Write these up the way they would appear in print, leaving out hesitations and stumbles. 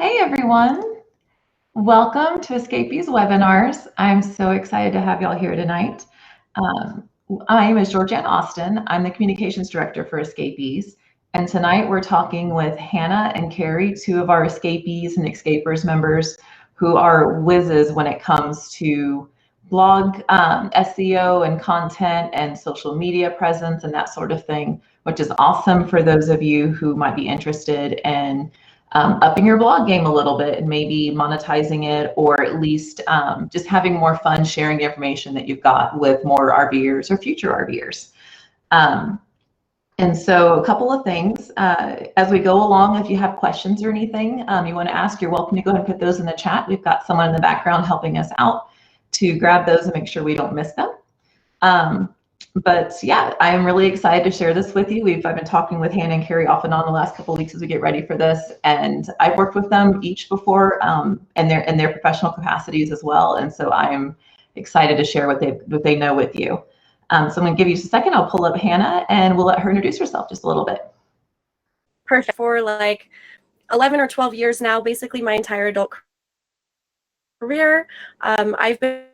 Hey everyone, welcome to Escapees webinars. I'm so excited to have y'all here tonight. My name is Georgianne Austin. I'm the communications director for Escapees. And tonight we're talking with Hannah and Carrie, two of our Escapees and Escapers members who are whizzes when it comes to blog SEO and content and social media presence and that sort of thing, which is awesome for those of you who might be interested in upping your blog game a little bit and maybe monetizing it, or at least just having more fun sharing the information that you've got with more RVers or future RVers. And so a couple of things as we go along, if you have questions or anything you want to ask, you're welcome to go ahead and put those in the chat. We've got someone in the background helping us out to grab those and make sure we don't miss them. But yeah, I am really excited to share this with you. I've been talking with Hannah and Carrie off and on the last couple of weeks as we get ready for this, and I've worked with them each before in their professional capacities as well. And so I am excited to share what they know with you. So I'm going to give you just a second. I'll pull up Hannah and we'll let her introduce herself just a little bit. Perfect. For like 11 or 12 years now, basically my entire adult career, I've been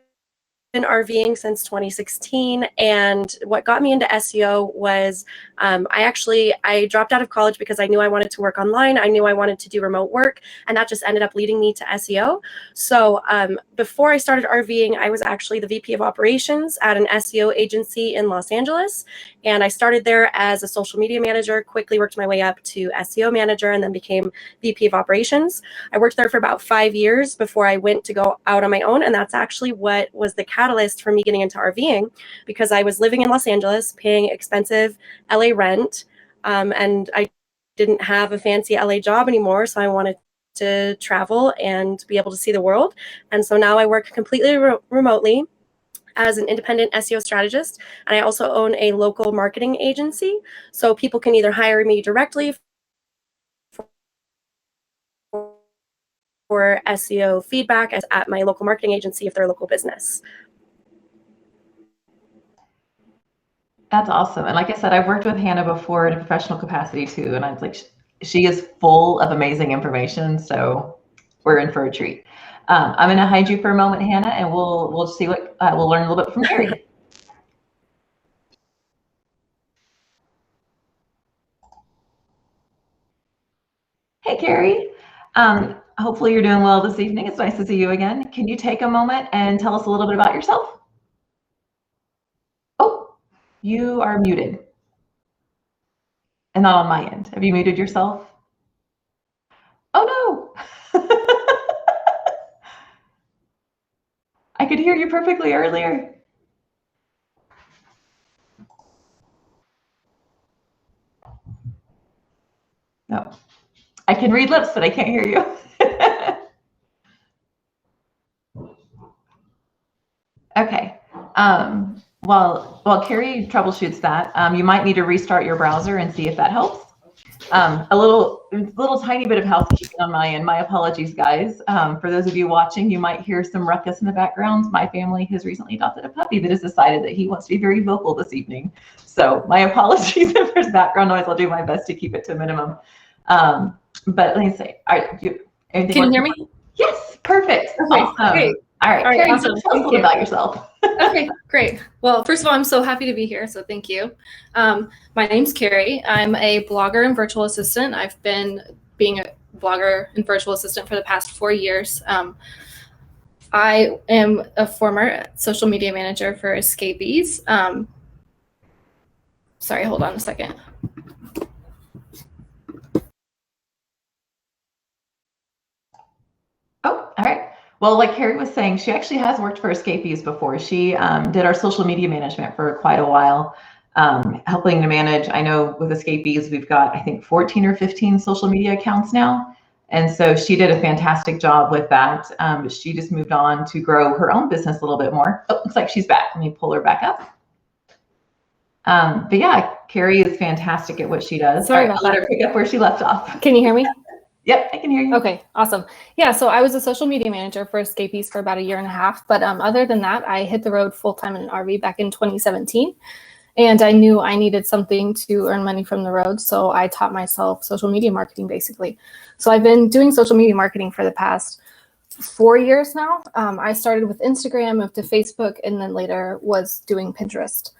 RVing since 2016, and what got me into SEO was I dropped out of college because I knew I wanted to work online. I knew I wanted to do remote work, and that just ended up leading me to SEO. So before I started RVing, I was actually the VP of operations at an SEO agency in Los Angeles, and I started there as a social media manager, quickly worked my way up to SEO manager, and then became VP of operations. I worked there for about 5 years before I went to go out on my own, and that's actually what was the catalyst for me getting into RVing, because I was living in Los Angeles, paying expensive LA rent, and I didn't have a fancy LA job anymore, so I wanted to travel and be able to see the world. And so now I work completely remotely as an independent SEO strategist, and I also own a local marketing agency, so people can either hire me directly for SEO feedback at my local marketing agency if they're a local business. That's awesome. And like I said, I've worked with Hannah before in a professional capacity too, and I was like, she is full of amazing information, so we're in for a treat. I'm going to hide you for a moment, Hannah, and we'll see what we'll learn a little bit from Carrie. Hey, Carrie. Hopefully you're doing well this evening. It's nice to see you again. Can you take a moment and tell us a little bit about yourself? Oh, you are muted. And not on my end. Have you muted yourself? Oh no. I could hear you perfectly earlier. No. I can read lips, but I can't hear you. Okay. While Carrie troubleshoots that, you might need to restart your browser and see if that helps. A little tiny bit of housekeeping on my end. My apologies, guys. For those of you watching, you might hear some ruckus in the background. My family has recently adopted a puppy that has decided that he wants to be very vocal this evening. So my apologies if there's background noise. I'll do my best to keep it to a minimum. But let me say, can you hear me? Yes, perfect. Oh, great. All right, Carrie, awesome. tell us a little about yourself. Okay, great. Well, first of all, I'm so happy to be here, so thank you. My name's Carrie. I'm a blogger and virtual assistant. I've been being a blogger and virtual assistant for the past 4 years. I am a former social media manager for Escapees. Sorry, hold on a second. Oh, all right. Well, like Carrie was saying, she actually has worked for Escapees before. She did our social media management for quite a while, helping to manage. I know with Escapees, we've got, I think, 14 or 15 social media accounts now. And so she did a fantastic job with that. She just moved on to grow her own business a little bit more. Oh, looks like she's back. Let me pull her back up. But yeah, Carrie is fantastic at what she does. Sorry about that. Let her pick up where she left off. Can you hear me? Yep, I can hear you. Okay, awesome. Yeah, so I was a social media manager for Escapees for about 1.5 years. But other than that, I hit the road full-time in an RV back in 2017. And I knew I needed something to earn money from the road. So I taught myself social media marketing, basically. So I've been doing social media marketing for the past 4 years now. I started with Instagram, moved to Facebook, and then later was doing Pinterest.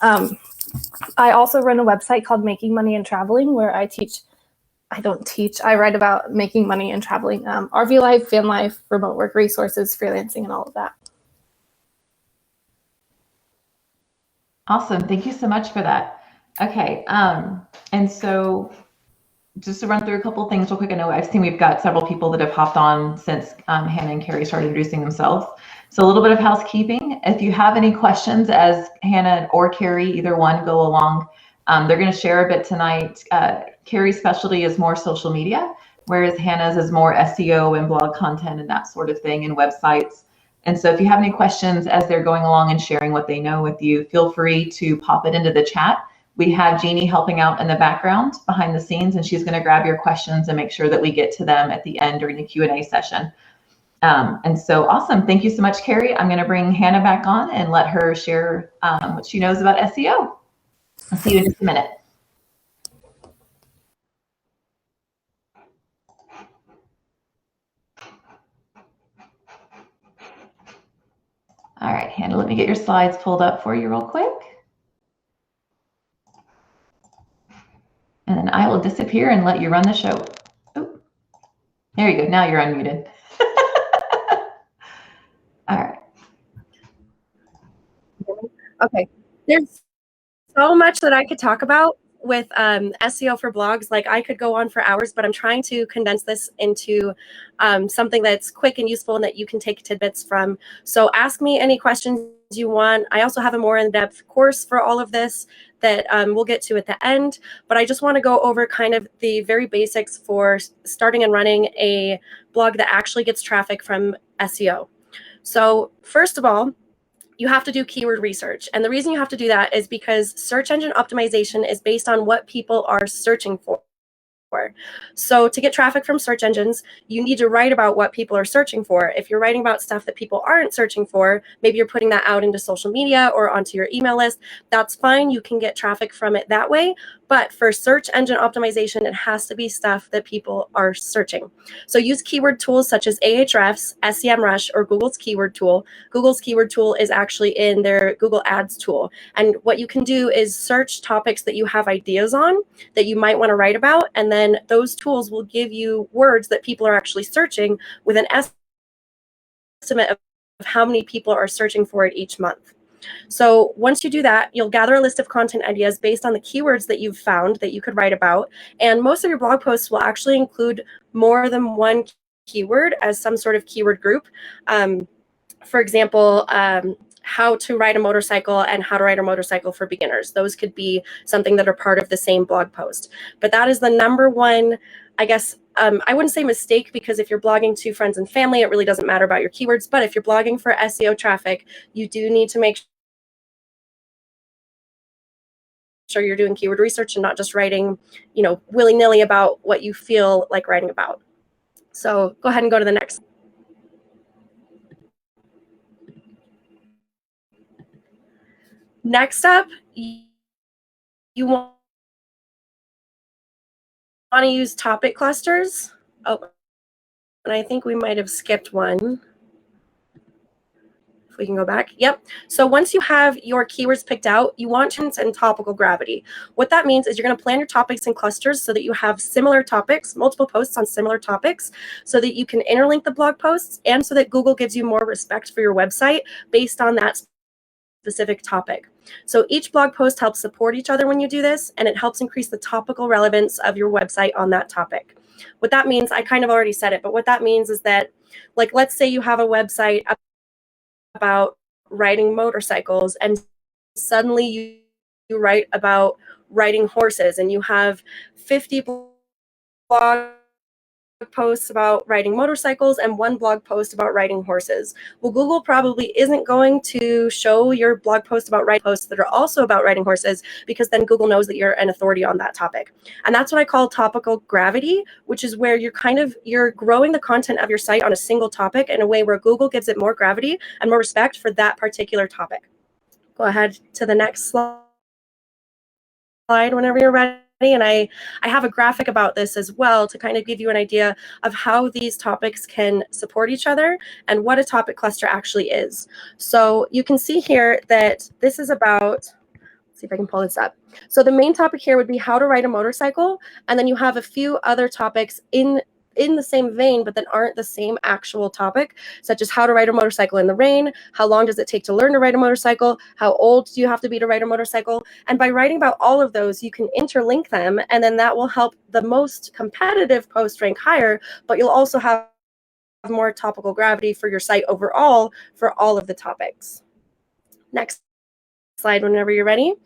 I also run a website called Making Money and Traveling, where I write about making money and traveling, RV life, van life, remote work resources, freelancing, and all of that. Awesome. Thank you so much for that. Okay. And so just to run through a couple things real quick. I know I've seen we've got several people that have hopped on since Hannah and Carrie started introducing themselves. So a little bit of housekeeping. If you have any questions as Hannah or Carrie, either one, go along, they're going to share a bit tonight. Carrie's specialty is more social media, whereas Hannah's is more SEO and blog content and that sort of thing and websites. And so if you have any questions as they're going along and sharing what they know with you, feel free to pop it into the chat. We have Jeannie helping out in the background behind the scenes, and she's going to grab your questions and make sure that we get to them at the end during the Q&A session. And so awesome. Thank you so much, Carrie. I'm going to bring Hannah back on and let her share what she knows about SEO. I'll see you in just a minute. All right, Hannah, let me get your slides pulled up for you real quick. And then I will disappear and let you run the show. Oh, there you go. Now you're unmuted. All right. Okay. There's so much that I could talk about with SEO for blogs. Like, I could go on for hours, but I'm trying to condense this into something that's quick and useful and that you can take tidbits from. So ask me any questions you want. I also have a more in-depth course for all of this that we'll get to at the end, but I just want to go over kind of the very basics for starting and running a blog that actually gets traffic from SEO. So first of all, you have to do keyword research. And the reason you have to do that is because search engine optimization is based on what people are searching for. So to get traffic from search engines, you need to write about what people are searching for. If you're writing about stuff that people aren't searching for, maybe you're putting that out into social media or onto your email list, that's fine. You can get traffic from it that way. But for search engine optimization, it has to be stuff that people are searching. So use keyword tools such as Ahrefs, SEMrush, or Google's keyword tool. Google's keyword tool is actually in their Google Ads tool. And what you can do is search topics that you have ideas on that you might want to write about, and then those tools will give you words that people are actually searching with an estimate of how many people are searching for it each month. So once you do that, you'll gather a list of content ideas based on the keywords that you've found that you could write about. And most of your blog posts will actually include more than one keyword as some sort of keyword group. For example, how to ride a motorcycle and how to ride a motorcycle for beginners. Those could be something that are part of the same blog post. But that is the number one, I guess, I wouldn't say mistake, because if you're blogging to friends and family, it really doesn't matter about your keywords. But if you're blogging for SEO traffic, you do need to make sure you're doing keyword research and not just writing, willy-nilly about what you feel like writing about. So go ahead and go to the next. Next up, you want to use topic clusters. Oh, and I think we might have skipped one. If we can go back. Yep. So once you have your keywords picked out, you want to and topical gravity. What that means is you're going to plan your topics in clusters so that you have similar topics, multiple posts on similar topics, so that you can interlink the blog posts and so that Google gives you more respect for your website based on that specific topic. So each blog post helps support each other when you do this, and it helps increase the topical relevance of your website on that topic. What that means, I kind of already said it, but what that means is that, like, let's say you have a website about riding motorcycles, and suddenly you write about riding horses, and you have 50 blog posts about riding motorcycles and one blog post about riding horses. Well, Google probably isn't going to show your blog post about riding posts that are also about riding horses, because then Google knows that you're an authority on that topic. And that's what I call topical gravity, which is where you're growing the content of your site on a single topic in a way where Google gives it more gravity and more respect for that particular topic. Go ahead to the next slide. slide whenever you're ready. And I have a graphic about this as well to kind of give you an idea of how these topics can support each other and what a topic cluster actually is. So you can see here that this is about, let's see if I can pull this up. So the main topic here would be how to ride a motorcycle. And then you have a few other topics in the same vein, but that aren't the same actual topic, such as how to ride a motorcycle in the rain, how long does it take to learn to ride a motorcycle, how old do you have to be to ride a motorcycle. And by writing about all of those, you can interlink them, and then that will help the most competitive post rank higher, but you'll also have more topical gravity for your site overall for all of the topics. Next slide whenever you're ready.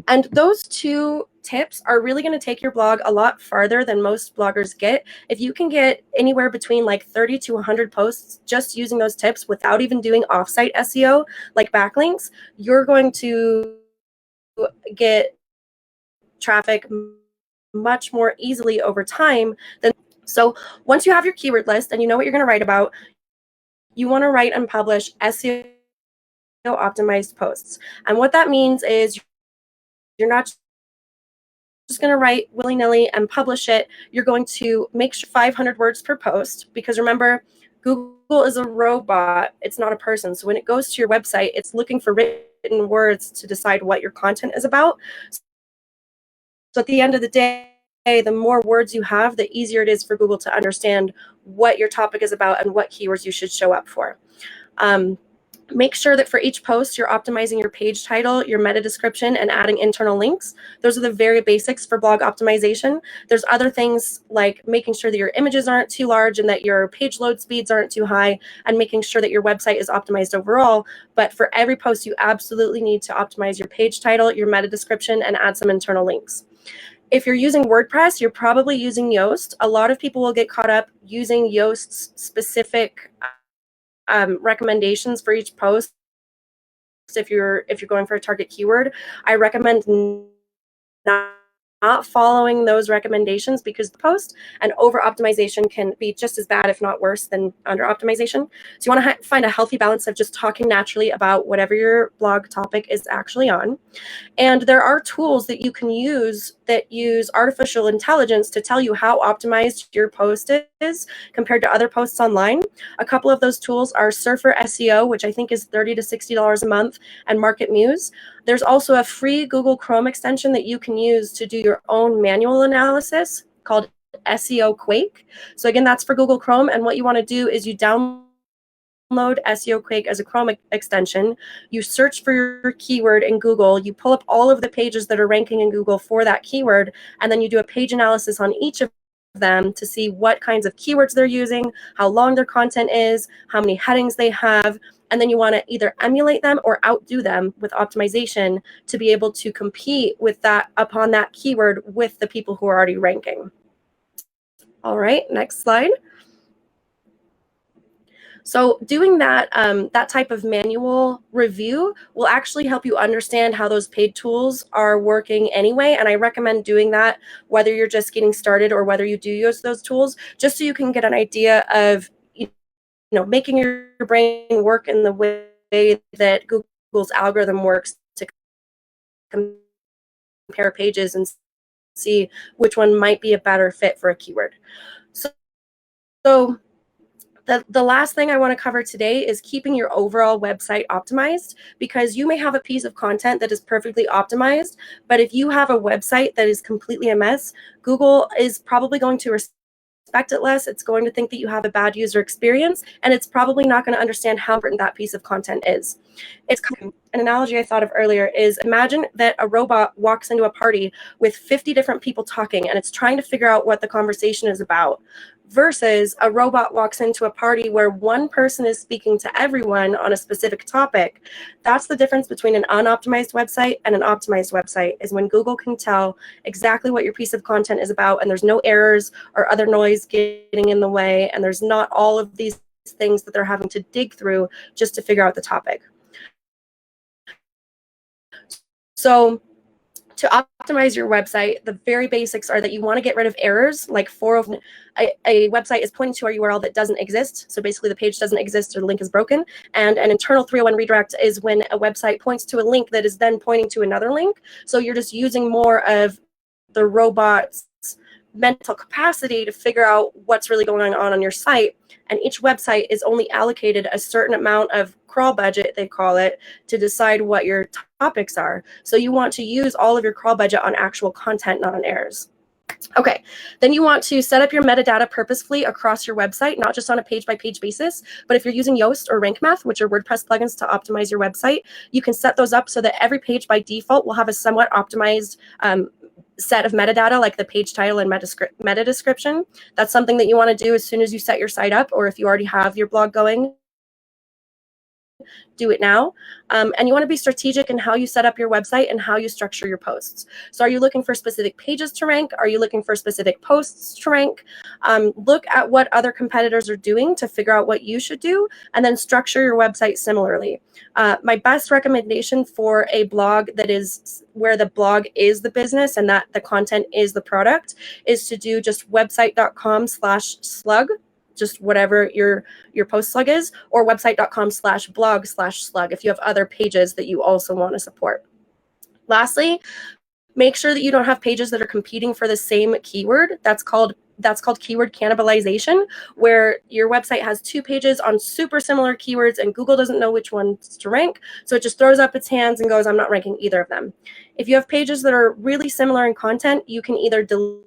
And those two tips are really going to take your blog a lot farther than most bloggers get. If you can get anywhere between like 30 to 100 posts just using those tips without even doing offsite SEO like backlinks, you're going to get traffic much more easily over time than. So once you have your keyword list and you know what you're going to write about, you want to write and publish SEO optimized posts. And what that means is you're not just going to write willy-nilly and publish it. You're going to make sure 500 words per post, because remember, Google is a robot. It's not a person. So when it goes to your website, it's looking for written words to decide what your content is about. So at the end of the day, the more words you have, the easier it is for Google to understand what your topic is about and what keywords you should show up for. Make sure that for each post, you're optimizing your page title, your meta description, and adding internal links. Those are the very basics for blog optimization. There's other things like making sure that your images aren't too large and that your page load speeds aren't too high, and making sure that your website is optimized overall. But for every post, you absolutely need to optimize your page title, your meta description, and add some internal links. If you're using WordPress, you're probably using Yoast. A lot of people will get caught up using Yoast's specific recommendations for each post. If you're going for a target keyword, I recommend not following those recommendations, because the post and over optimization can be just as bad, if not worse, than under optimization. So you want to find a healthy balance of just talking naturally about whatever your blog topic is actually on. And there are tools that you can use that use artificial intelligence to tell you how optimized your post is compared to other posts online. A couple of those tools are SurferSEO, which I think is $30 to $60 a month, and MarketMuse. There's also a free Google Chrome extension that you can use to do your own manual analysis called SEOQuake. So again, that's for Google Chrome. And what you want to do is you download SEOQuake as a Chrome extension. You search for your keyword in Google. You pull up all of the pages that are ranking in Google for that keyword, and then you do a page analysis on each of them to see what kinds of keywords they're using, how long their content is, how many headings they have, and then you want to either emulate them or outdo them with optimization to be able to compete with that upon that keyword with the people who are already ranking. All right, next slide. So doing that, that type of manual review will actually help you understand how those paid tools are working anyway. And I recommend doing that whether you're just getting started or whether you do use those tools, just so you can get an idea of, making your brain work in the way that Google's algorithm works to compare pages and see which one might be a better fit for a keyword. So the last thing I want to cover today is keeping your overall website optimized, because you may have a piece of content that is perfectly optimized, but if you have a website that is completely a mess, Google is probably going to respect it less. It's going to think that you have a bad user experience, and it's probably not going to understand how important that piece of content is. It's an analogy I thought of earlier is, imagine that a robot walks into a party with 50 different people talking, and it's trying to figure out what the conversation is about, versus a robot walks into a party where one person is speaking to everyone on a specific topic. That's the difference between an unoptimized website and an optimized website, is when Google can tell exactly what your piece of content is about, and there's no errors or other noise getting in the way, and there's not all of these things that they're having to dig through just to figure out the topic. So to optimize your website, the very basics are that you want to get rid of errors like a website is pointing to a URL that doesn't exist. So basically the page doesn't exist or the link is broken. And an internal 301 redirect is when a website points to a link that is then pointing to another link. So you're just using more of the robot's mental capacity to figure out what's really going on your site. And each website is only allocated a certain amount of crawl budget, they call it, to decide what your topics are. So you want to use all of your crawl budget on actual content, not on errors. Okay, then you want to set up your metadata purposefully across your website, not just on a page-by-page basis, but if you're using Yoast or Rank Math, which are WordPress plugins to optimize your website, you can set those up so that every page by default will have a somewhat optimized set of metadata, like the page title and meta description. That's something that you want to do as soon as you set your site up, or if you already have your blog going, do it now. And you want to be strategic in how you set up your website and how you structure your posts. So are you looking for specific pages to rank? Are you looking for specific posts to rank? Look at what other competitors are doing to figure out what you should do, and then structure your website similarly. My best recommendation for a blog that is where the blog is the business and that the content is the product is to do just website.com/slug, just whatever your post slug is, or website.com/blog/slug if you have other pages that you also want to support. Lastly, make sure that you don't have pages that are competing for the same keyword. That's called keyword cannibalization, where your website has two pages on super similar keywords and Google doesn't know which ones to rank. So it just throws up its hands and goes, I'm not ranking either of them. If you have pages that are really similar in content, you can either delete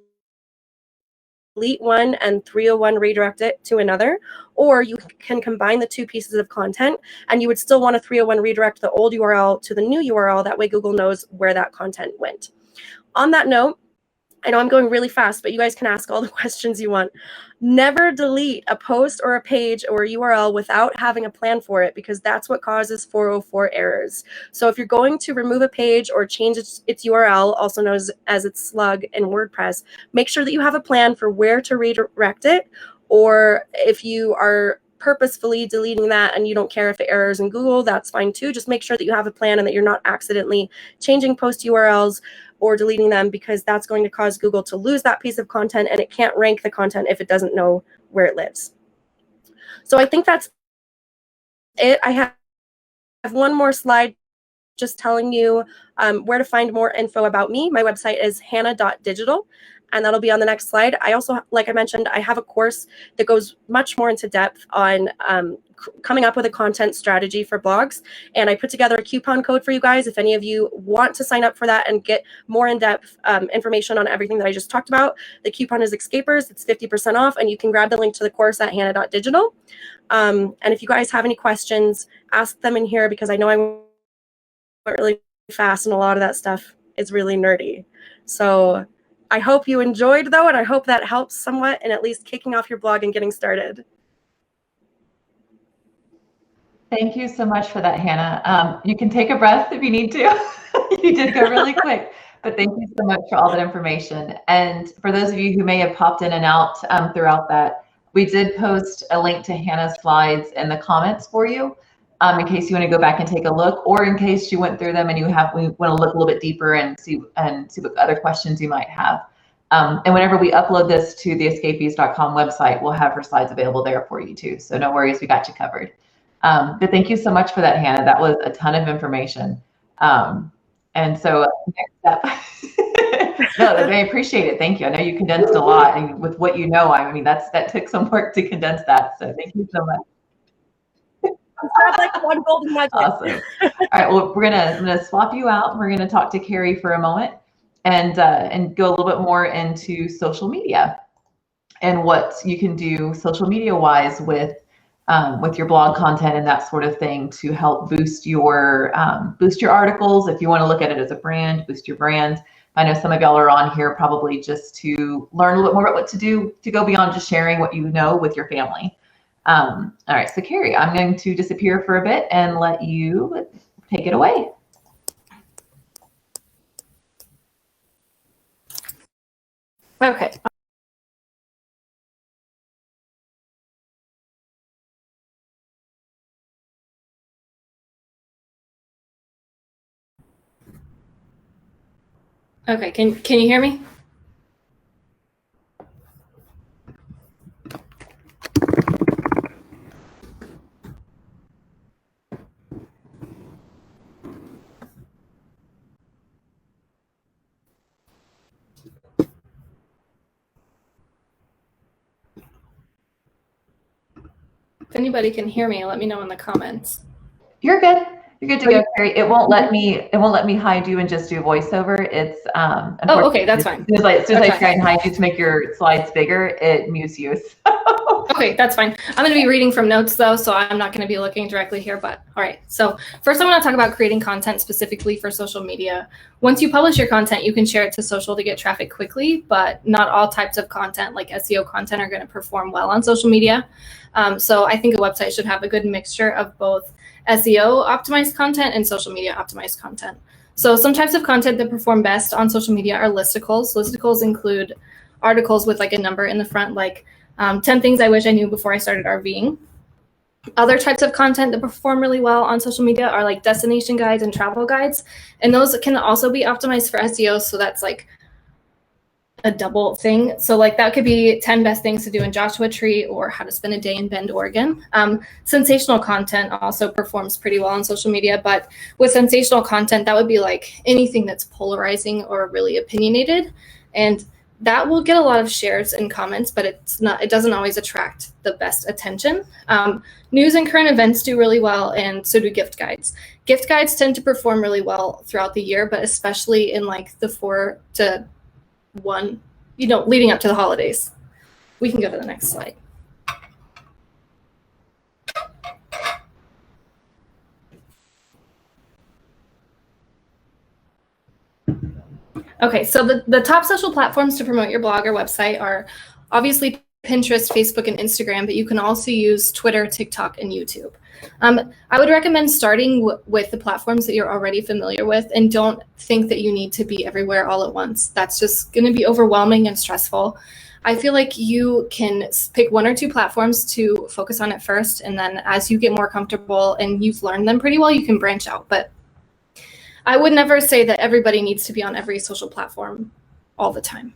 one and 301 redirect it to another, or you can combine the two pieces of content and you would still want a 301 redirect the old URL to the new URL. That way Google knows where that content went. On that note, I know I'm going really fast, but you guys can ask all the questions you want. Never delete a post or a page or a URL without having a plan for it, because that's what causes 404 errors. So if you're going to remove a page or change its URL, also known as its slug in WordPress, make sure that you have a plan for where to redirect it. Or if you are purposefully deleting that and you don't care if it errors in Google, that's fine too. Just make sure that you have a plan and that you're not accidentally changing post URLs or deleting them, because that's going to cause Google to lose that piece of content and it can't rank the content if it doesn't know where it lives. So I think that's it. I have one more slide just telling you where to find more info about me. My website is hannah.digital, and that'll be on the next slide. I also, like I mentioned, I have a course that goes much more into depth on coming up with a content strategy for blogs. And I put together a coupon code for you guys if any of you want to sign up for that and get more in-depth information on everything that I just talked about. The coupon is Escapers. It's 50% off, and you can grab the link to the course at hannah.digital. And if you guys have any questions, ask them in here, because I know I went really fast and a lot of that stuff is really nerdy. So I hope you enjoyed, though, and I hope that helps somewhat in at least kicking off your blog and getting started. Thank you so much for that, Hannah. You can take a breath if you need to. You did go really quick, but thank you so much for all that information. And for those of you who may have popped in and out throughout that, we did post a link to Hannah's slides in the comments for you, in case you want to go back and take a look, or in case you went through them and we want to look a little bit deeper and see what other questions you might have. And whenever we upload this to the escapees.com website, we'll have her slides available there for you too. So no worries, we got you covered. But thank you so much for that, Hannah. That was a ton of information. And so next step. No, I appreciate it. Thank you. I know you condensed a lot, and with what you know, I mean, that took some work to condense that. So thank you so much. Like one golden nugget. Awesome. All right. Well, I'm gonna swap you out. We're gonna talk to Carrie for a moment and go a little bit more into social media and what you can do social media wise with your blog content and that sort of thing to help boost your articles. If you want to look at it as a brand, boost your brand. I know some of y'all are on here probably just to learn a little bit more about what to do to go beyond just sharing what you know with your family. All right, so Carrie, I'm going to disappear for a bit and let you take it away. Okay. Okay, can you hear me? If anybody can hear me, let me know in the comments. You're good. You're good to go, Carrie. It won't let me hide you and just do voiceover. It's oh, okay, that's fine. As soon as I try and hide you to make your slides bigger, it mutes you. Okay, that's fine. I'm going to be reading from notes though, so I'm not going to be looking directly here, but all right. So first I want to talk about creating content specifically for social media. Once you publish your content, you can share it to social to get traffic quickly, but not all types of content like SEO content are going to perform well on social media. So I think a website should have a good mixture of both SEO optimized content and social media optimized content. So some types of content that perform best on social media are listicles. Listicles include articles with like a number in the front, like 10 things I wish I knew before I started RVing. Other types of content that perform really well on social media are like destination guides and travel guides. And those can also be optimized for SEO. So that's like a double thing. So like that could be 10 best things to do in Joshua Tree or how to spend a day in Bend, Oregon. Sensational content also performs pretty well on social media, but with sensational content, that would be like anything that's polarizing or really opinionated. And that will get a lot of shares and comments, but it doesn't always attract the best attention. News and current events do really well, and so do gift guides. Gift guides tend to perform really well throughout the year, but especially in like the 4 to 1, leading up to the holidays. We can go to the next slide. Okay, so the top social platforms to promote your blog or website are obviously Pinterest, Facebook, and Instagram, but you can also use Twitter, TikTok, and YouTube. I would recommend starting with the platforms that you're already familiar with, and don't think that you need to be everywhere all at once. That's just going to be overwhelming and stressful. I feel like you can pick 1 or 2 platforms to focus on at first, and then as you get more comfortable and you've learned them pretty well, you can branch out. But I would never say that everybody needs to be on every social platform all the time.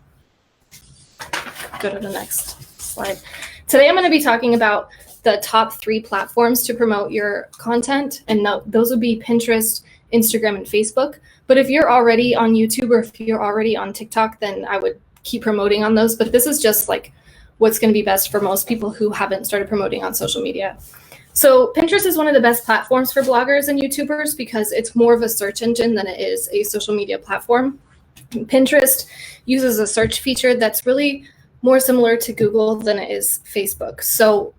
Go to the next slide. Today I'm going to be talking about the top 3 platforms to promote your content, and those would be Pinterest, Instagram, and Facebook. But if you're already on YouTube or if you're already on TikTok, then I would keep promoting on those. But this is just like what's going to be best for most people who haven't started promoting on social media. So Pinterest is one of the best platforms for bloggers and YouTubers because it's more of a search engine than it is a social media platform. Pinterest uses a search feature that's really more similar to Google than it is Facebook. So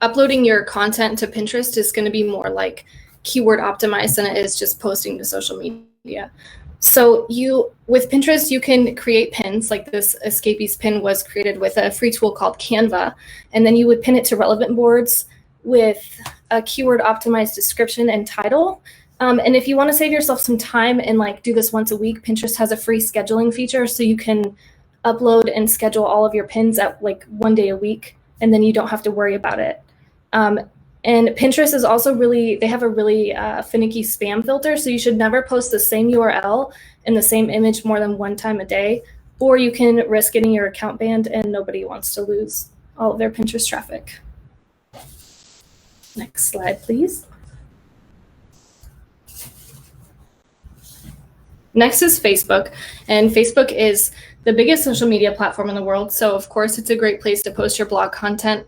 uploading your content to Pinterest is going to be more like keyword optimized than it is just posting to social media. So with Pinterest, you can create pins. Like this Escapees pin was created with a free tool called Canva, and then you would pin it to relevant boards with a keyword optimized description and title. And if you want to save yourself some time and like do this once a week, Pinterest has a free scheduling feature, so you can upload and schedule all of your pins at like 1 day a week, and then you don't have to worry about it. And Pinterest is also they have a really finicky spam filter, so you should never post the same URL and the same image more than 1 time a day, or you can risk getting your account banned, and nobody wants to lose all of their Pinterest traffic. Next slide, please. Next is Facebook, and Facebook is the biggest social media platform in the world, so of course it's a great place to post your blog content,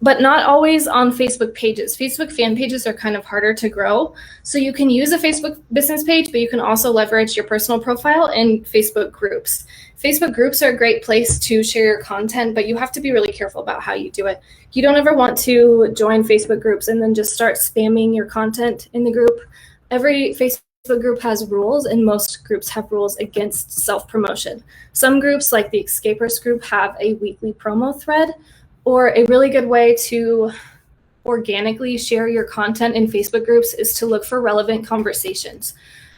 but not always on Facebook pages. Facebook fan pages are kind of harder to grow, so you can use a Facebook business page, but you can also leverage your personal profile and Facebook groups. Facebook groups are a great place to share your content, but you have to be really careful about how you do it. You don't ever want to join Facebook groups and then just start spamming your content in the group. Every Facebook group has rules, and most groups have rules against self-promotion. Some groups, like the Escapers group, have a weekly promo thread, or a really good way to organically share your content in Facebook groups is to look for relevant conversations.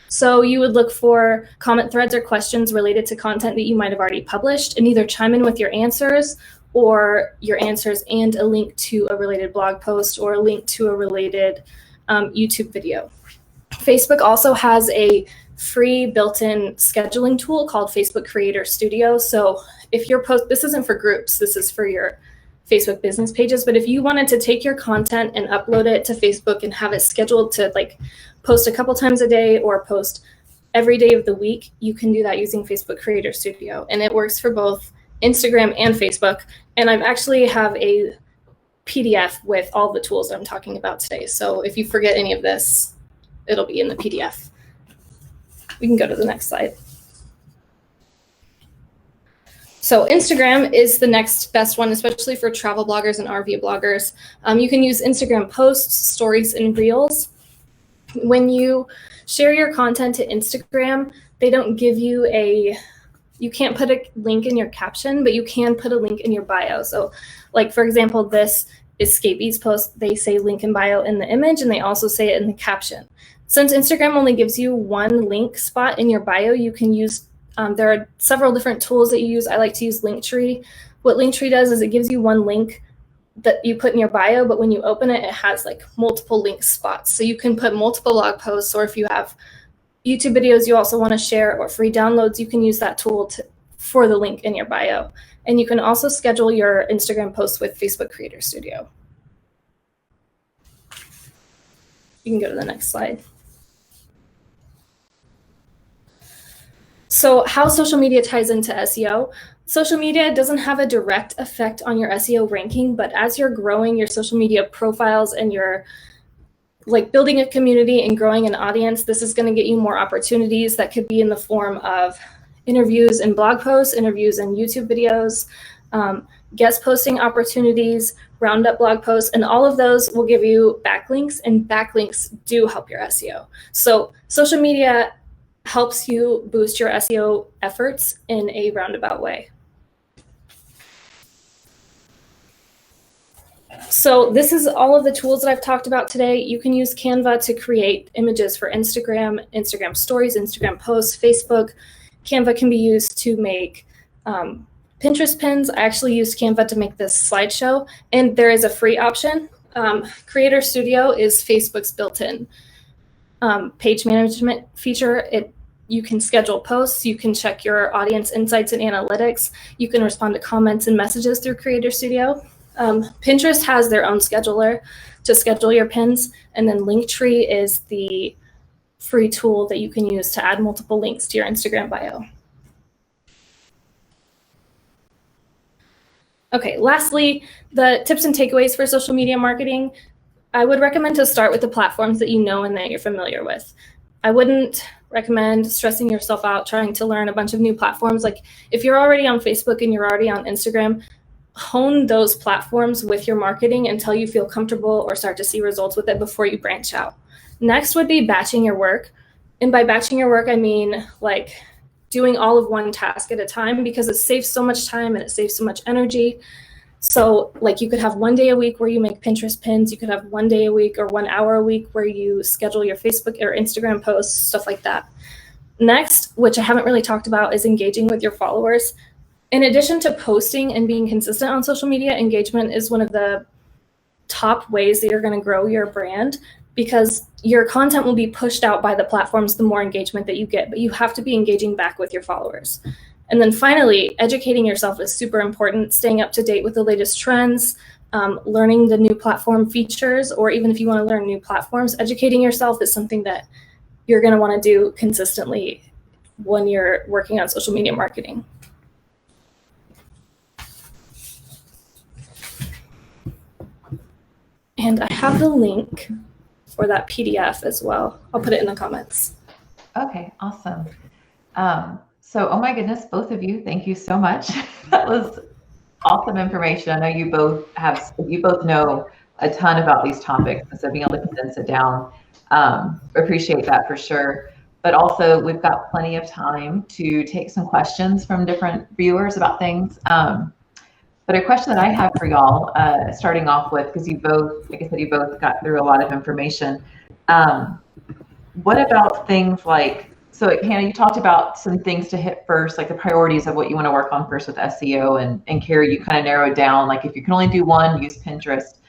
So you would look for comment threads or questions related to content that you might have already published, and either chime in with your answers and a link to a related blog post or a link to a related YouTube video. Facebook also has a free built-in scheduling tool called Facebook Creator Studio. So if your post, this isn't for groups, this is for your Facebook business pages, but if you wanted to take your content and upload it to Facebook and have it scheduled to like post a couple times a day or post every day of the week, you can do that using Facebook Creator Studio. And it works for both Instagram and Facebook. And I actually have a PDF with all the tools I'm talking about today. So if you forget any of this, it'll be in the PDF. We can go to the next slide. So Instagram is the next best one, especially for travel bloggers and RV bloggers. You can use Instagram posts, stories, and reels. When you share your content to Instagram, they don't give you you can't put a link in your caption, but you can put a link in your bio. So like, for example, this is Scapee's post. They say link in bio in the image, and they also say it in the caption. Since Instagram only gives you one link spot in your bio, you can use, there are several different tools that you use. I like to use Linktree. What Linktree does is it gives you one link that you put in your bio, but when you open it, it has like multiple link spots. So you can put multiple blog posts, or if you have YouTube videos you also want to share or free downloads, you can use that tool for the link in your bio. And you can also schedule your Instagram posts with Facebook Creator Studio. You can go to the next slide. So how social media ties into SEO. Social media doesn't have a direct effect on your SEO ranking, but as you're growing your social media profiles and you're like building a community and growing an audience, this is going to get you more opportunities that could be in the form of interviews and blog posts, interviews and YouTube videos, guest posting opportunities, roundup blog posts, and all of those will give you backlinks, and backlinks do help your SEO. So social media helps you boost your SEO efforts in a roundabout way. So this is all of the tools that I've talked about today. You can use Canva to create images for Instagram, Instagram stories, Instagram posts, Facebook. Canva can be used to make Pinterest pins. I actually used Canva to make this slideshow, and there is a free option. Creator Studio is Facebook's built-in page management feature. You can schedule posts, you can check your audience insights and analytics, you can respond to comments and messages through Creator Studio. Pinterest has their own scheduler to schedule your pins, and then Linktree is the free tool that you can use to add multiple links to your Instagram bio. Okay, lastly, the tips and takeaways for social media marketing. I would recommend to start with the platforms that you know and that you're familiar with. I wouldn't recommend stressing yourself out trying to learn a bunch of new platforms. Like if you're already on Facebook and you're already on Instagram, hone those platforms with your marketing until you feel comfortable or start to see results with it before you branch out. Next would be batching your work. And by batching your work, I mean like doing all of one task at a time, because it saves so much time and it saves so much energy. So like you could have one day a week where you make Pinterest pins. You could have one day a week or 1 hour a week where you schedule your Facebook or Instagram posts, stuff like that. Next, which I haven't really talked about, is engaging with your followers. In addition to posting and being consistent on social media, engagement is one of the top ways that you're going to grow your brand, because your content will be pushed out by the platforms the more engagement that you get, but you have to be engaging back with your followers. And then finally, educating yourself is super important, staying up to date with the latest trends, learning the new platform features, or even if you want to learn new platforms, educating yourself is something that you're going to want to do consistently when you're working on social media marketing. And I have the link for that PDF as well. I'll put it in the comments. Okay, awesome. So, oh my goodness, both of you, thank you so much. That was awesome information. I know you both know a ton about these topics, and so being able to condense it down, appreciate that for sure. But also, we've got plenty of time to take some questions from different viewers about things. But a question that I have for y'all, starting off with, because you both, like I said, you both got through a lot of information. What about things like, so Hannah, you talked about some things to hit first, like the priorities of what you want to work on first with SEO, and Carrie, you kind of narrowed down, like if you can only do one, use Pinterest.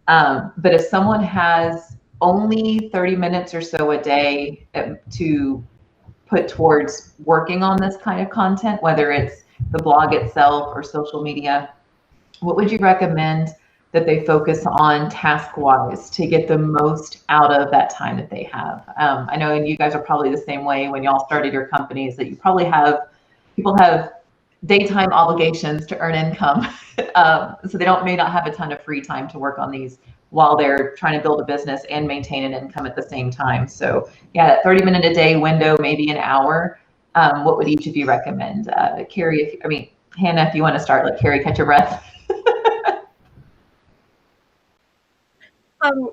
But if someone has only 30 minutes or so a day to put towards working on this kind of content, whether it's the blog itself or social media, what would you recommend that they focus on task-wise to get the most out of that time that they have? I know you guys are probably the same way when y'all started your companies, that you probably have, people have daytime obligations to earn income. So they may not have a ton of free time to work on these while they're trying to build a business and maintain an income at the same time. So yeah, that 30-minute a day window, maybe an hour. What would each of you recommend? Carrie, Hannah, if you want to start, let Carrie catch your breath.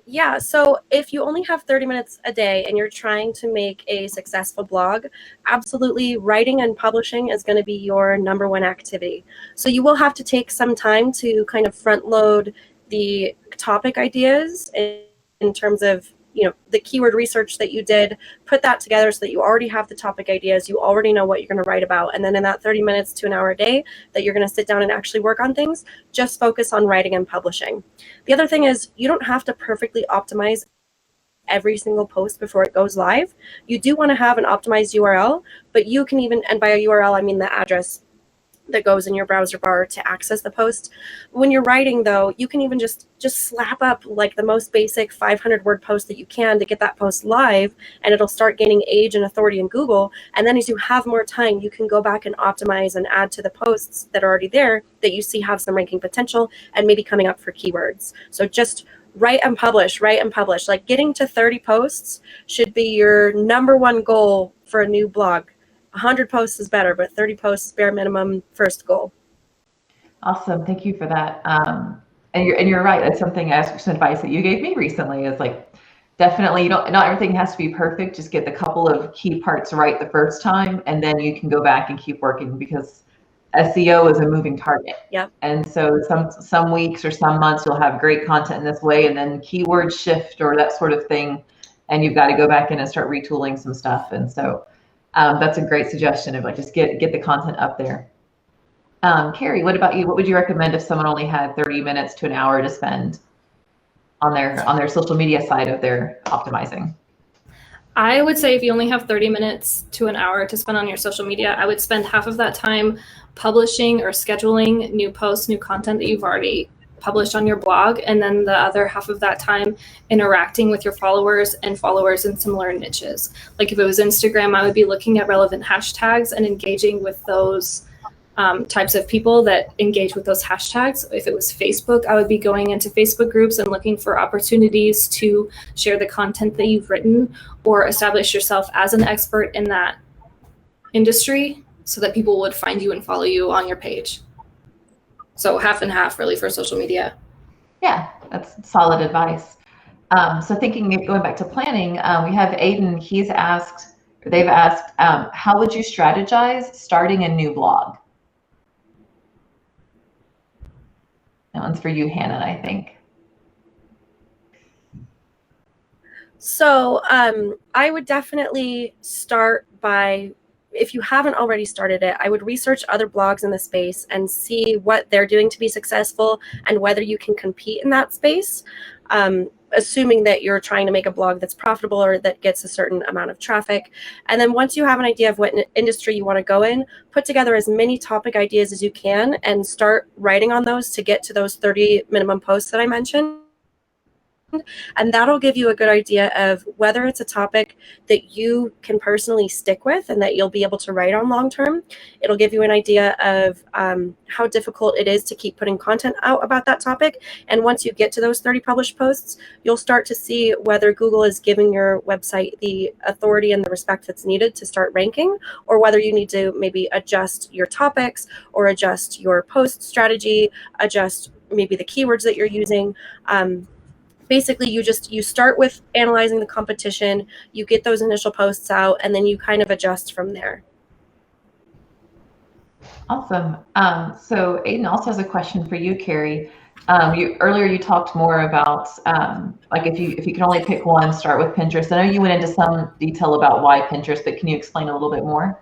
Yeah, so if you only have 30 minutes a day and you're trying to make a successful blog, absolutely writing and publishing is going to be your number one activity. So you will have to take some time to kind of front load the topic ideas in terms of, you know, the keyword research that you did, put that together so that you already have the topic ideas, you already know what you're going to write about. And then in that 30 minutes to an hour a day that you're going to sit down and actually work on things, just focus on writing and publishing. The other thing is, you don't have to perfectly optimize every single post before it goes live. You do want to have an optimized URL, but you can even, and by a URL, I mean the address that goes in your browser bar to access the post. When you're writing though, you can even just slap up like the most basic 500-word post that you can to get that post live, and it'll start gaining age and authority in Google. And then as you have more time, you can go back and optimize and add to the posts that are already there that you see have some ranking potential and maybe coming up for keywords. So just write and publish, write and publish. Like getting to 30 posts should be your number one goal for a new blog. 100 posts is better, but 30 posts bare minimum first goal. Awesome, thank you for that. And you're right. That's something, as some advice that you gave me recently, is like, definitely, not everything has to be perfect. Just get the couple of key parts right the first time, and then you can go back and keep working, because SEO is a moving target. Yep. And so some weeks or some months you'll have great content in this way, and then keywords shift or that sort of thing, and you've got to go back in and start retooling some stuff. And so that's a great suggestion of like, just get the content up there. Carrie, what about you? What would you recommend if someone only had 30 minutes to an hour to spend on their social media side of their optimizing? I would say if you only have 30 minutes to an hour to spend on your social media, I would spend half of that time publishing or scheduling new posts, new content that you've already published on your blog, and then the other half of that time interacting with your followers and followers in similar niches. Like if it was Instagram, I would be looking at relevant hashtags and engaging with those types of people that engage with those hashtags. If it was Facebook, I would be going into Facebook groups and looking for opportunities to share the content that you've written or establish yourself as an expert in that industry so that people would find you and follow you on your page. So half and half really for social media. Yeah, that's solid advice. So going back to planning, we have Aiden. They've asked, how would you strategize starting a new blog? That one's for you, Hannah, I think. So I would definitely start by, if you haven't already started it, I would research other blogs in the space and see what they're doing to be successful and whether you can compete in that space, assuming that you're trying to make a blog that's profitable or that gets a certain amount of traffic. And then once you have an idea of what industry you want to go in, put together as many topic ideas as you can and start writing on those to get to those 30 minimum posts that I mentioned. And that'll give you a good idea of whether it's a topic that you can personally stick with and that you'll be able to write on long term. It'll give you an idea of how difficult it is to keep putting content out about that topic. And once you get to those 30 published posts, you'll start to see whether Google is giving your website the authority and the respect that's needed to start ranking, or whether you need to maybe adjust your topics or adjust your post strategy, adjust maybe the keywords that you're using. Basically, you start with analyzing the competition, you get those initial posts out, and then you kind of adjust from there. Awesome. So Aiden also has a question for you, Carrie. Earlier you talked more about like if you can only pick one, start with Pinterest. I know you went into some detail about why Pinterest, but can you explain a little bit more?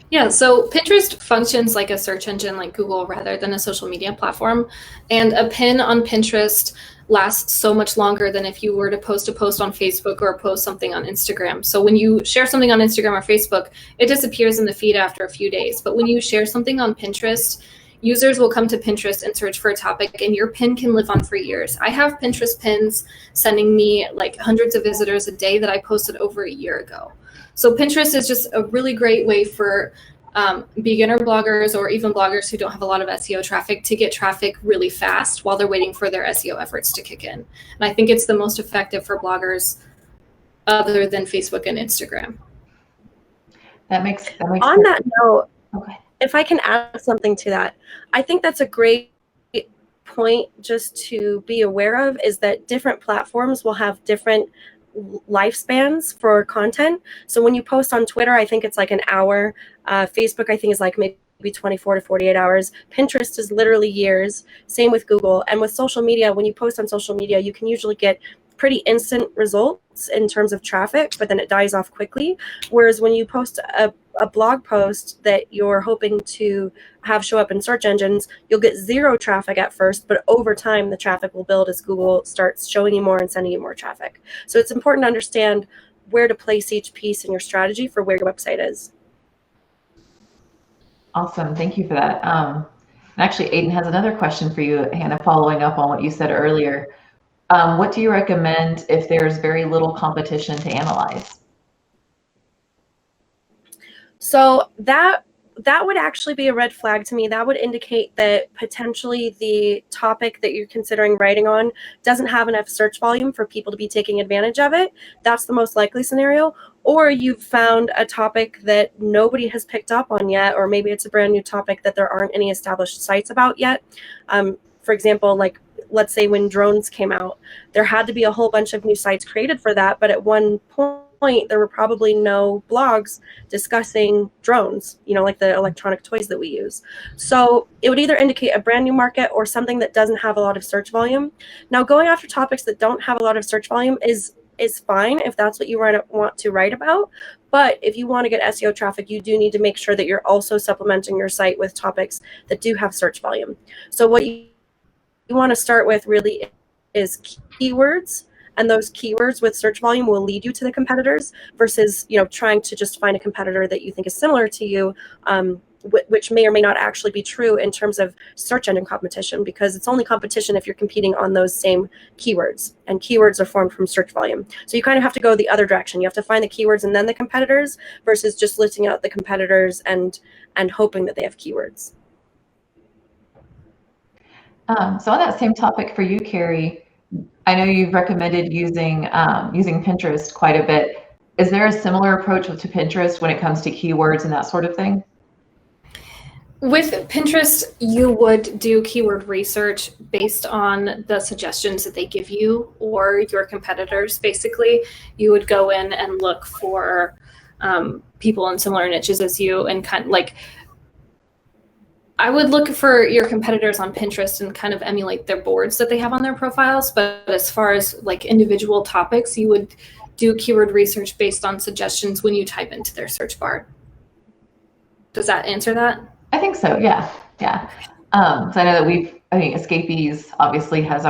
Yeah, so Pinterest functions like a search engine like Google rather than a social media platform. And a pin on Pinterest lasts so much longer than if you were to post a post on Facebook or post something on Instagram. So when you share something on Instagram or Facebook, it disappears in the feed after a few days. But when you share something on Pinterest, users will come to Pinterest and search for a topic, and your pin can live on for years. I have Pinterest pins sending me like hundreds of visitors a day that I posted over a year ago. So Pinterest is just a really great way for beginner bloggers or even bloggers who don't have a lot of SEO traffic to get traffic really fast while they're waiting for their SEO efforts to kick in. And I think it's the most effective for bloggers other than Facebook and Instagram. That makes On sense. that note, Okay. if I can add something to that, I think that's a great point just to be aware of, is that different platforms will have different lifespans for content. So when you post on Twitter, I think it's like an hour. Facebook, I think, is like maybe 24 to 48 hours. Pinterest is literally years. Same with Google. And with social media, when you post on social media, you can usually get pretty instant results in terms of traffic, but then it dies off quickly. Whereas when you post a blog post that you're hoping to have show up in search engines, you'll get zero traffic at first, but over time the traffic will build as Google starts showing you more and sending you more traffic. So it's important to understand where to place each piece in your strategy for where your website is. Awesome. Thank you for that. And actually, Aiden has another question for you, Hannah, following up on what you said earlier. What do you recommend if there's very little competition to analyze? So that would actually be a red flag to me. That would indicate that potentially the topic that you're considering writing on doesn't have enough search volume for people to be taking advantage of it. That's the most likely scenario. Or you've found a topic that nobody has picked up on yet, or maybe it's a brand new topic that there aren't any established sites about yet. For example, like let's say when drones came out, there had to be a whole bunch of new sites created for that, but at one point there were probably no blogs discussing drones, like the electronic toys that we use. So it would either indicate a brand new market or something that doesn't have a lot of search volume. Now, going after topics that don't have a lot of search volume is fine if that's what you want to write about. But if you want to get SEO traffic, you do need to make sure that you're also supplementing your site with topics that do have search volume. So what you want to start with really is keywords, and those keywords with search volume will lead you to the competitors versus trying to just find a competitor that you think is similar to you, which may or may not actually be true in terms of search engine competition, because it's only competition if you're competing on those same keywords, and keywords are formed from search volume. So you kind of have to go the other direction. You have to find the keywords and then the competitors versus just listing out the competitors and hoping that they have keywords. So on that same topic for you, Carrie, I know you've recommended using Pinterest quite a bit. Is there a similar approach to Pinterest when it comes to keywords and that sort of thing? With Pinterest, you would do keyword research based on the suggestions that they give you or your competitors. Basically, you would go in and look for people in similar niches as you, and kind of like, I would look for your competitors on Pinterest and kind of emulate their boards that they have on their profiles. But as far as like individual topics, you would do keyword research based on suggestions when you type into their search bar. Does that answer that? I think so. Yeah. So I know that Escapees obviously has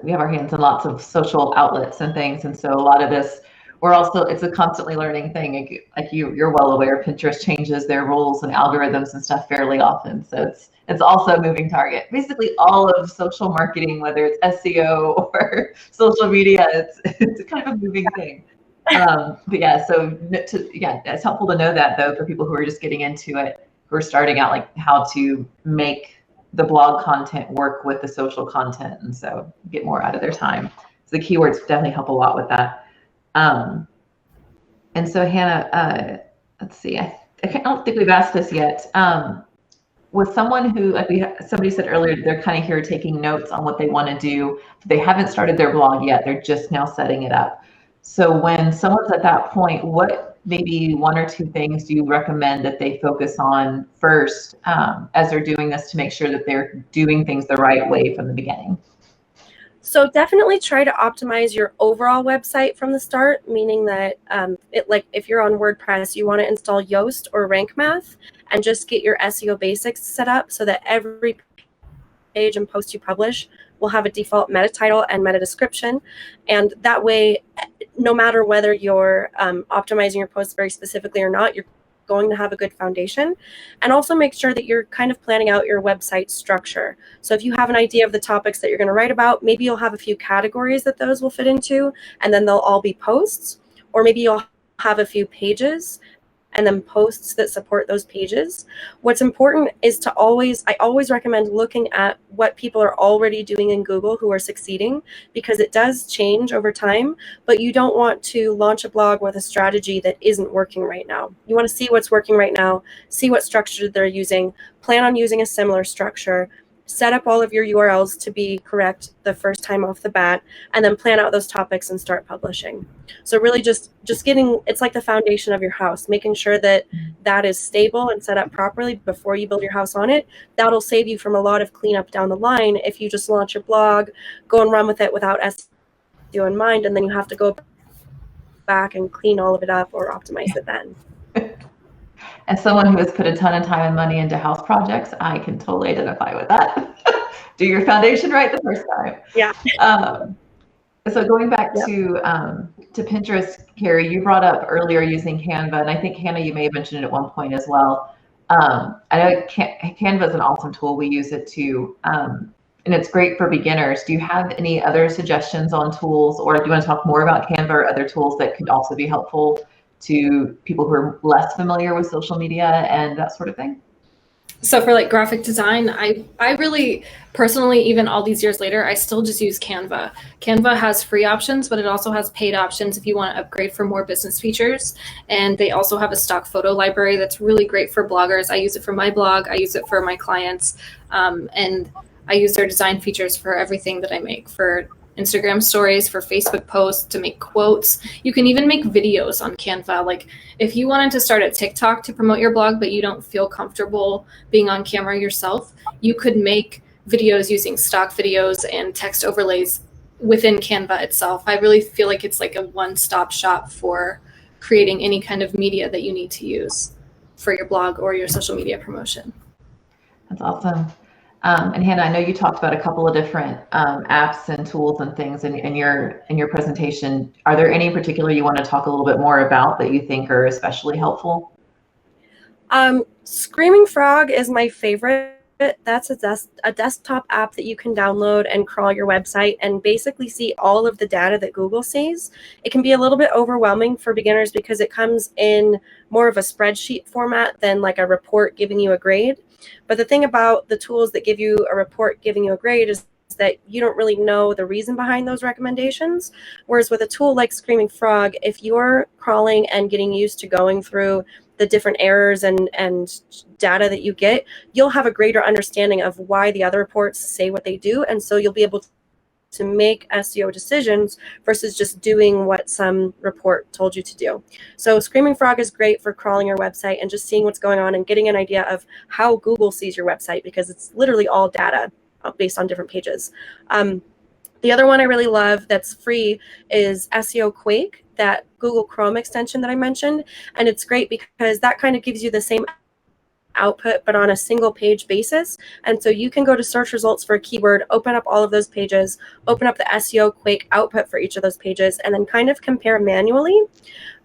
we have our hands in lots of social outlets and things. And so a lot of this, it's a constantly learning thing. Like you're well aware, Pinterest changes their rules and algorithms and stuff fairly often. So it's also a moving target. Basically all of social marketing, whether it's SEO or social media, it's kind of a moving thing. But yeah, it's helpful to know that though, for people who are just getting into it, who are starting out, like how to make the blog content work with the social content, and so get more out of their time. So the keywords definitely help a lot with that. And so Hannah, let's see, I don't think we've asked this yet. With someone who, somebody said earlier, they're kind of here taking notes on what they want to do. They haven't started their blog yet. They're just now setting it up. So when someone's at that point, what maybe one or two things do you recommend that they focus on first as they're doing this to make sure that they're doing things the right way from the beginning? So definitely try to optimize your overall website from the start, meaning that like if you're on WordPress, you want to install Yoast or Rank Math and just get your SEO basics set up so that every page and post you publish will have a default meta title and meta description. And that way, no matter whether you're optimizing your posts very specifically or not, you're going to have a good foundation. And also make sure that you're kind of planning out your website structure. So if you have an idea of the topics that you're going to write about, maybe you'll have a few categories that those will fit into, and then they'll all be posts. Or maybe you'll have a few pages and then posts that support those pages. What's important is I always recommend looking at what people are already doing in Google who are succeeding, because it does change over time, but you don't want to launch a blog with a strategy that isn't working right now. You want to see what's working right now, see what structure they're using, plan on using a similar structure, set up all of your URLs to be correct the first time off the bat, and then plan out those topics and start publishing. So really just getting, it's like the foundation of your house, making sure that that is stable and set up properly before you build your house on it. That'll save you from a lot of cleanup down the line if you just launch your blog, go and run with it without SEO in mind, and then you have to go back and clean all of it up or optimize it then. As someone who has put a ton of time and money into house projects, I can totally identify with that. Do your foundation right the first time. Yeah. So going back to Pinterest, Carrie, you brought up earlier using Canva, and I think Hannah, you may have mentioned it at one point as well. I know Canva is an awesome tool. We use it too, and it's great for beginners. Do you have any other suggestions on tools, or do you want to talk more about Canva or other tools that could also be helpful to people who are less familiar with social media and that sort of thing? So for like graphic design, I really personally, even all these years later, I still just use Canva. Canva has free options, but it also has paid options if you want to upgrade for more business features. And they also have a stock photo library that's really great for bloggers. I use it for my blog. I use it for my clients. And I use their design features for everything that I make, for Instagram stories, for Facebook posts, to make quotes. You can even make videos on Canva. Like if you wanted to start a TikTok to promote your blog, but you don't feel comfortable being on camera yourself, you could make videos using stock videos and text overlays within Canva itself. I really feel like it's like a one-stop shop for creating any kind of media that you need to use for your blog or your social media promotion. That's awesome. And Hannah, I know you talked about a couple of different apps and tools and things in your presentation. Are there any in particular you want to talk a little bit more about that you think are especially helpful? Screaming Frog is my favorite. That's a desktop app that you can download and crawl your website and basically see all of the data that Google sees. It can be a little bit overwhelming for beginners because it comes in more of a spreadsheet format than like a report giving you a grade. But the thing about the tools that give you a report giving you a grade is that you don't really know the reason behind those recommendations. Whereas with a tool like Screaming Frog, if you're crawling and getting used to going through the different errors and data that you get, you'll have a greater understanding of why the other reports say what they do. And so you'll be able to make SEO decisions versus just doing what some report told you to do. So Screaming Frog is great for crawling your website and just seeing what's going on and getting an idea of how Google sees your website, because it's literally all data based on different pages. The other one I really love that's free is SEOQuake, that Google Chrome extension that I mentioned. And it's great because that kind of gives you the same output, but on a single page basis. And so you can go to search results for a keyword, open up all of those pages, open up the SEOQuake output for each of those pages, and then kind of compare manually,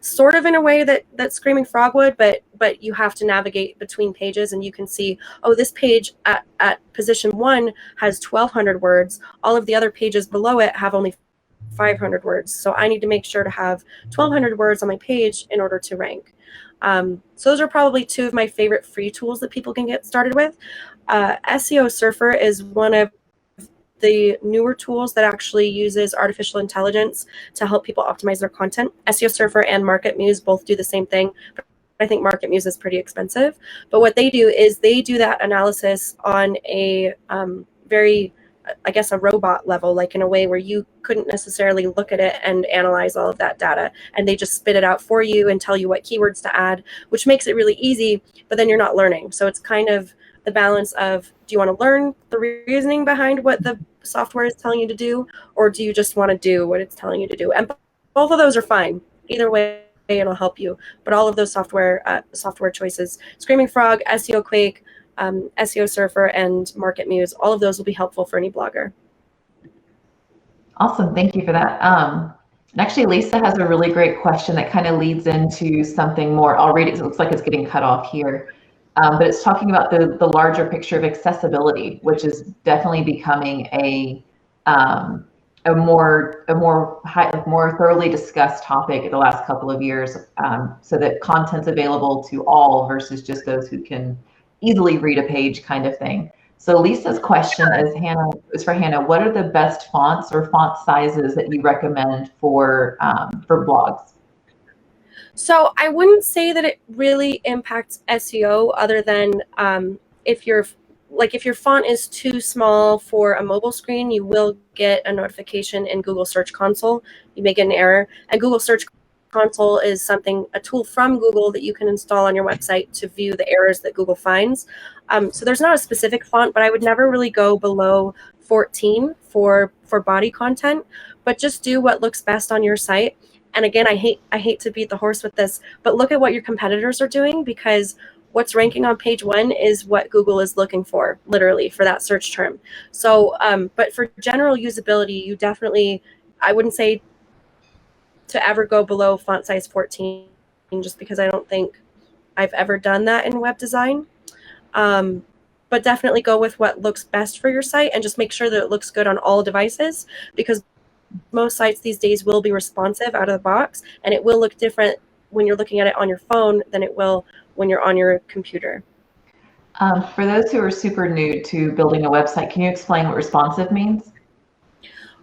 sort of in a way that Screaming Frog would, but you have to navigate between pages and you can see, oh, this page at position 1 has 1,200 words. All of the other pages below it have only 500 words. So I need to make sure to have 1,200 words on my page in order to rank. So those are probably two of my favorite free tools that people can get started with. Seo Surfer is one of the newer tools that actually uses artificial intelligence to help people optimize their content. Seo Surfer and MarketMuse both do the same thing, but I think MarketMuse is pretty expensive. But what they do is they do that analysis on a very, I guess, a robot level, like in a way where you couldn't necessarily look at it and analyze all of that data. And they just spit it out for you and tell you what keywords to add, which makes it really easy, but then you're not learning. So it's kind of the balance of, do you want to learn the reasoning behind what the software is telling you to do, or do you just want to do what it's telling you to do? And both of those are fine. Either way, it'll help you. But all of those software choices, Screaming Frog, SEOQuake, Seo Surfer, and MarketMuse, all of those will be helpful for any blogger. Awesome, thank you for that. And actually, Lisa has a really great question that kind of leads into something more. I'll read it. It looks like it's getting cut off here. But it's talking about the larger picture of accessibility, which is definitely becoming a more thoroughly discussed topic in the last couple of years, so that content's available to all versus just those who can easily read a page, kind of thing. So Lisa's question is for Hannah. What are the best fonts or font sizes that you recommend for blogs? So I wouldn't say that it really impacts SEO, other than if your font is too small for a mobile screen, you will get a notification in Google Search Console. You may get an error, and Google Search Console is a tool from Google that you can install on your website to view the errors that Google finds. So there's not a specific font, but I would never really go below 14 for body content, but just do what looks best on your site. And again, I hate to beat the horse with this, but look at what your competitors are doing, because what's ranking on page 1 is what Google is looking for, literally, for that search term. So, but for general usability, you definitely, I wouldn't say to ever go below font size 14, just because I don't think I've ever done that in web design. But definitely go with what looks best for your site, and just make sure that it looks good on all devices, because most sites these days will be responsive out of the box, and it will look different when you're looking at it on your phone than it will when you're on your computer. For those who are super new to building a website, can you explain what responsive means?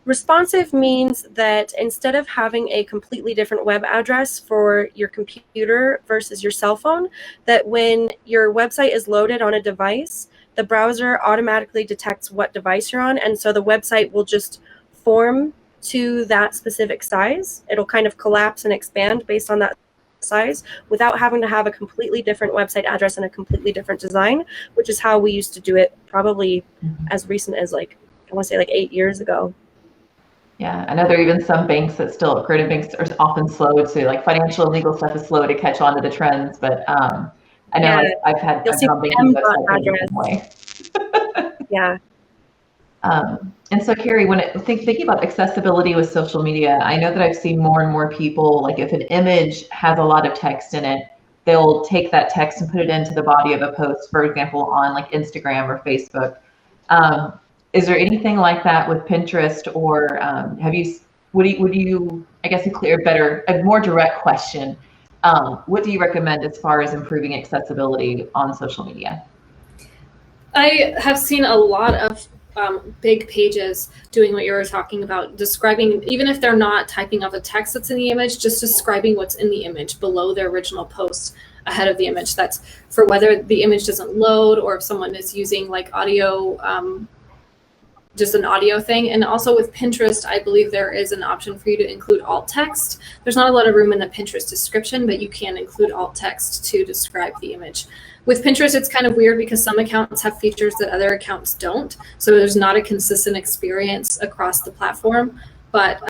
Responsive means that instead of having a completely different web address for your computer versus your cell phone, that when your website is loaded on a device, the browser automatically detects what device you're on, and so the website will just form to that specific size. It'll kind of collapse and expand based on that size without having to have a completely different website address and a completely different design, which is how we used to do it probably as recent as I want to say 8 years ago. Yeah, I know there are even some banks that still, creative banks are often slow to, financial and legal stuff is slow to catch on to the trends, but I know I've been on banking websites the same way. Yeah. And so Carrie, when thinking about accessibility with social media, I know that I've seen more and more people, if an image has a lot of text in it, they'll take that text and put it into the body of a post, for example, on Instagram or Facebook. Is there anything like that with Pinterest, or would you, I guess a more direct question, what do you recommend as far as improving accessibility on social media? I have seen a lot of big pages doing what you were talking about, describing, even if they're not typing out the text that's in the image, just describing what's in the image below their original post ahead of the image. That's for whether the image doesn't load, or if someone is using audio, just an audio thing. And also with Pinterest, I believe there is an option for you to include alt text. There's not a lot of room in the Pinterest description, but you can include alt text to describe the image. With Pinterest, it's kind of weird because some accounts have features that other accounts don't. So there's not a consistent experience across the platform, but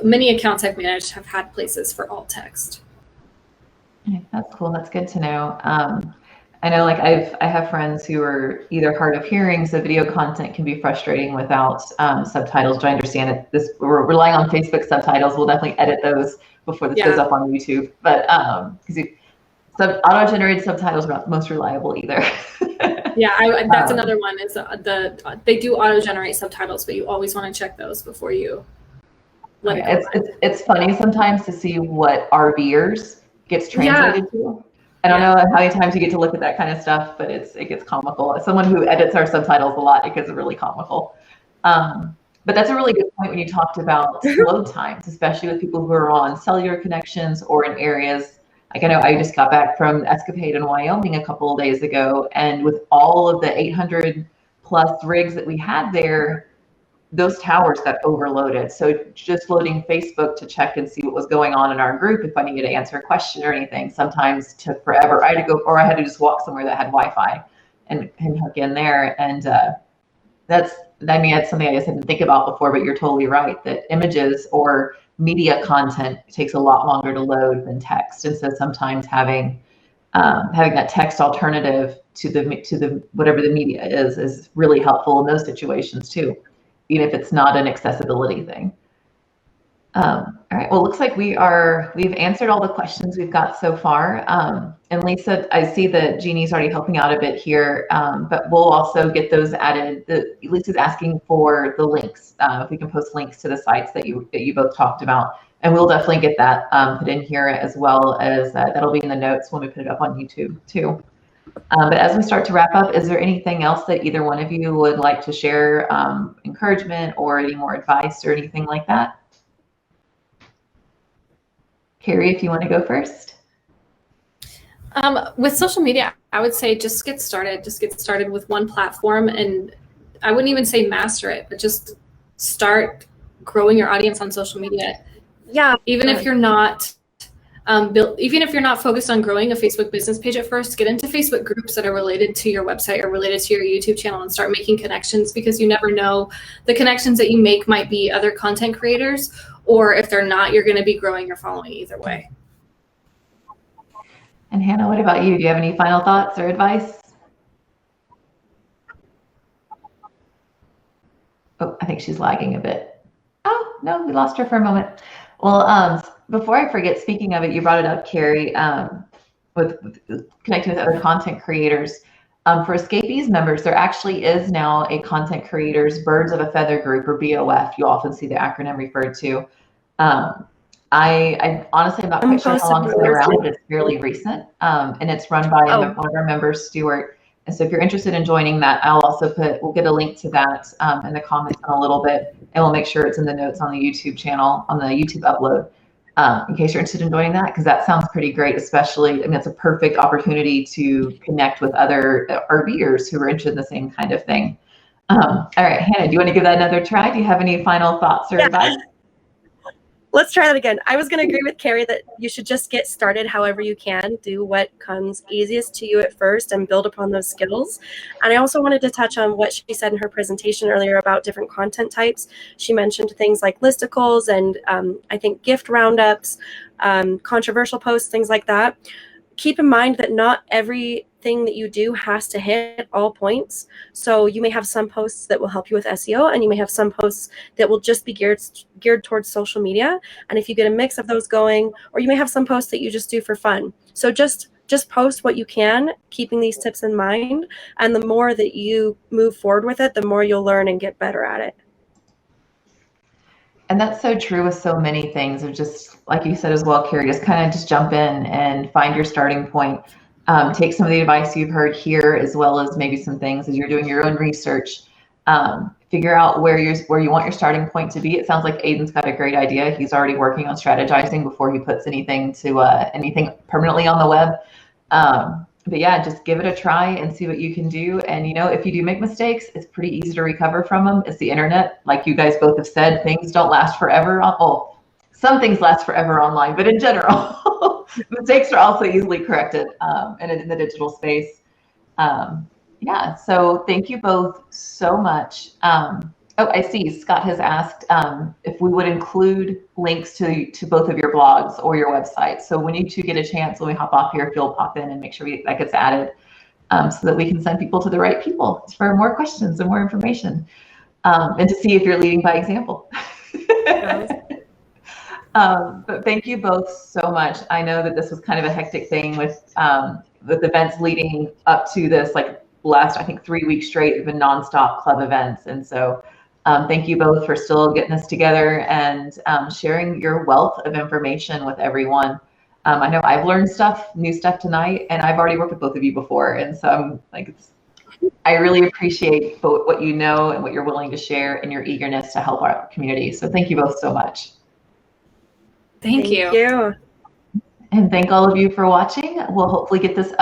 many accounts I've managed have had places for alt text. Okay, that's cool. That's good to know. I know I have friends who are either hard of hearing, so video content can be frustrating without subtitles. Do I understand it? We're relying on Facebook subtitles. We'll definitely edit those before this goes up on YouTube. But because auto-generated subtitles are not the most reliable either. Yeah, that's another one. Is they do auto-generate subtitles, but you always want to check those before you let it go. It's funny sometimes to see what RVers gets translated to. I don't know how many times you get to look at that kind of stuff, but it gets comical. As someone who edits our subtitles a lot, it gets really comical. But that's a really good point when you talked about load times, especially with people who are on cellular connections or in areas. I know I just got back from Escapade in Wyoming a couple of days ago, and with all of the 800+ rigs that we had there, those towers got overloaded. So just loading Facebook to check and see what was going on in our group, if I needed to answer a question or anything, sometimes took forever. I had to just walk somewhere that had Wi-Fi and hook in there. And that's I mean, that's something I just didn't think about before, but you're totally right that images or media content takes a lot longer to load than text. And so sometimes having that text alternative to the whatever the media is really helpful in those situations too, even if it's not an accessibility thing. All right, well, it looks like we've answered all the questions we've got so far. And Lisa, I see that Jeannie's already helping out a bit here, but we'll also get those added. Lisa's asking for the links, if we can post links to the sites that you both talked about. And we'll definitely get that put in here, as well as that'll be in the notes when we put it up on YouTube too. But as we start to wrap up, is there anything else that either one of you would like to share, encouragement or any more advice or anything like that? Carrie, if you want to go first. With social media, I would say just get started. Just get started with one platform, and I wouldn't even say master it, but just start growing your audience on social media. Yeah. Even if you're not even if you're not focused on growing a Facebook business page at first, get into Facebook groups that are related to your website or related to your YouTube channel and start making connections, because you never know, the connections that you make might be other content creators, or if they're not, you're going to be growing your following either way. And Hannah, what about you? Do you have any final thoughts or advice? Oh, I think she's lagging a bit. Oh, no, we lost her for a moment. Well, before I forget, speaking of it, you brought it up, Carrie, with connecting with other content creators. For Escapees members, there actually is now a content creators Birds of a Feather group, or BOF. You often see the acronym referred to. I honestly am not quite sure how long it's been around, but it's fairly recent. And it's run by one of our members, Stuart. And so if you're interested in joining that, we'll get a link to that in the comments in a little bit, and we'll make sure it's in the notes on the YouTube channel, on the YouTube upload, in case you're interested in joining that, because that sounds pretty great, especially, I mean, it's a perfect opportunity to connect with other RVers who are interested in the same kind of thing. All right, Hannah, do you want to give that another try? Do you have any final thoughts or advice? Let's try that again. I was going to agree with Carrie that you should just get started however you can. Do what comes easiest to you at first and build upon those skills. And I also wanted to touch on what she said in her presentation earlier about different content types. She mentioned things like listicles and I think gift roundups, controversial posts, things like that. Keep in mind that not everything that you do has to hit all points. So you may have some posts that will help you with SEO, and you may have some posts that will just be geared towards social media. And if you get a mix of those going, or you may have some posts that you just do for fun. So just post what you can, keeping these tips in mind. And the more that you move forward with it, the more you'll learn and get better at it. And that's so true with so many things, of just, like you said as well, Carrie, just kind of just jump in and find your starting point. Take some of the advice you've heard here, as well as maybe some things as you're doing your own research. Figure out where you want your starting point to be. It sounds like Aiden's got a great idea. He's already working on strategizing before he puts anything permanently on the web. But yeah, just give it a try and see what you can do. And if you do make mistakes, it's pretty easy to recover from them. It's the internet. Like you guys both have said, things don't last forever. Well, some things last forever online, but in general, mistakes are also easily corrected in the digital space. Yeah, so thank you both so much. Oh, I see Scott has asked if we would include links to both of your blogs or your website. So when you two get a chance, when we hop off here, if you'll pop in and make sure that gets added, so that we can send people to the right people for more questions and more information, and to see if you're leading by example. But thank you both so much. I know that this was kind of a hectic thing with events leading up to this, like last, I think 3 weeks straight have been nonstop club events. And so thank you both for still getting this together and sharing your wealth of information with everyone. I know I've learned new stuff tonight, and I've already worked with both of you before. And so I'm like, I really appreciate both what you know and what you're willing to share, and your eagerness to help our community. So thank you both so much. Thank you. And thank all of you for watching. We'll hopefully get this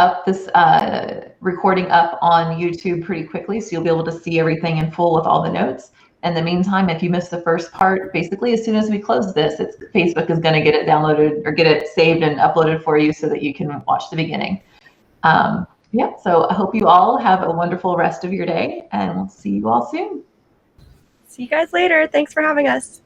recording up on YouTube pretty quickly, so you'll be able to see everything in full with all the notes. In the meantime, if you missed the first part, basically as soon as we close this, Facebook is going to get it downloaded or get it saved and uploaded for you so that you can watch the beginning. Yeah, so I hope you all have a wonderful rest of your day, and we'll see you all soon. See you guys later. Thanks for having us.